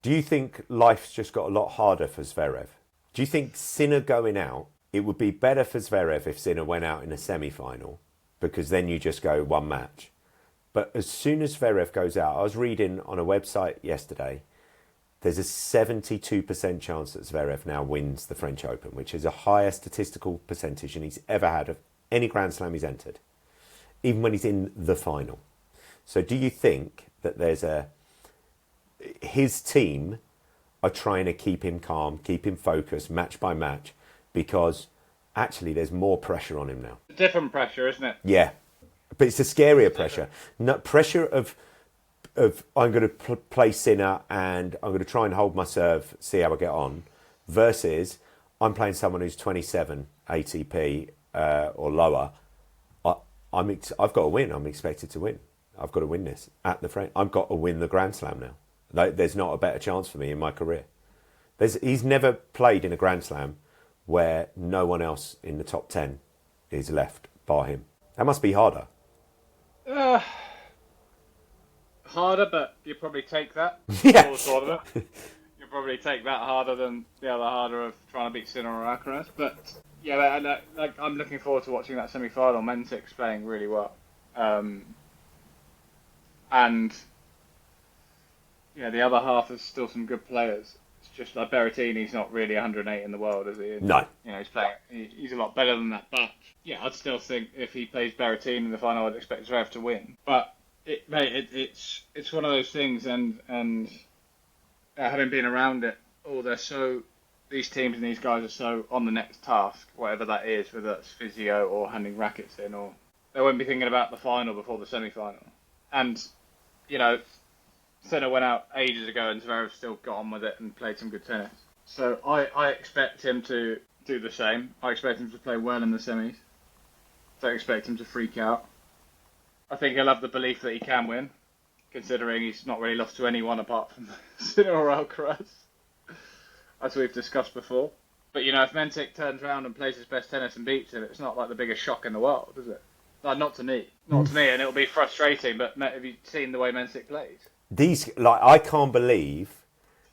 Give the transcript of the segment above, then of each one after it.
Do you think life's just got a lot harder for Zverev? Do you think Sinner going out, it would be better for Zverev if Sinner went out in a semi-final, because then you just go one match? But as soon as Zverev goes out, I was reading on a website yesterday, there's a 72% chance that Zverev now wins the French Open, which is a higher statistical percentage than he's ever had of any Grand Slam he's entered, even when he's in the final. So do you think that his team are trying to keep him calm, keep him focused, match by match, because actually there's more pressure on him now? Different pressure, isn't it? Yeah, but it's a scarier pressure. Not pressure of I'm going to play Sinner and I'm going to try and hold my serve, see how I get on, versus I'm playing someone who's 27 ATP or lower. I've got to win. I'm expected to win. I've got to win this at the French. I've got to win the Grand Slam now. There's not a better chance for me in my career. He's never played in a Grand Slam where no one else in the top 10 is left bar him. That must be harder. Harder, but you probably take that. Yeah. Sort of it. You probably take that harder than the other harder of trying to beat Sinner or Alcaraz. But yeah, I'm looking forward to watching that semi-final. Mentik's playing really well, and yeah, the other half is still some good players. It's just like Berrettini's not really 108 in the world, is he? No. He's playing. He's a lot better than that. But yeah, I'd still think if he plays Berrettini in the final, I'd expect Zverev to win. But it's one of those things, and having been around it, these teams and these guys are so on the next task, whatever that is, whether that's physio or handing rackets in, or they won't be thinking about the final before the semi-final. And Sinner went out ages ago, and Zverev still got on with it and played some good tennis. So I expect him to do the same. I expect him to play well in the semis. Don't expect him to freak out. I think he'll have the belief that he can win, considering he's not really lost to anyone apart from Sinner or Alcaraz, as we've discussed before. But if Mentik turns around and plays his best tennis and beats him, it's not like the biggest shock in the world, is it? Not to me. Not to me, and it'll be frustrating, but have you seen the way Mentik plays? I can't believe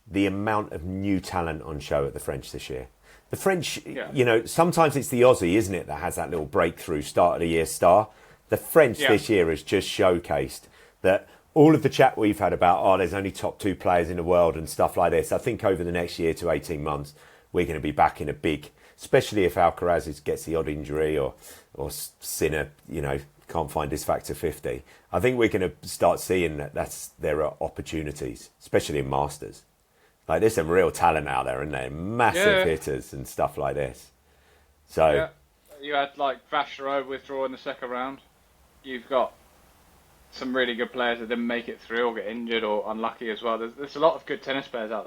the amount of new talent on show at the French this year. The French, sometimes it's the Aussie, isn't it, that has that little breakthrough start of the year star. The French this year has just showcased that all of the chat we've had about, there's only top 2 players in the world and stuff like this. I think over the next year to 18 months, we're going to be back in a big, especially if Alcaraz gets the odd injury or Sinner, can't find his factor 50. I think we're going to start seeing that there are opportunities, especially in Masters. Like, there's some real talent out there, isn't there? Massive hitters and stuff like this. So you had Vasharov withdraw in the second round. You've got some really good players that didn't make it through or get injured or unlucky as well. There's a lot of good tennis players out there.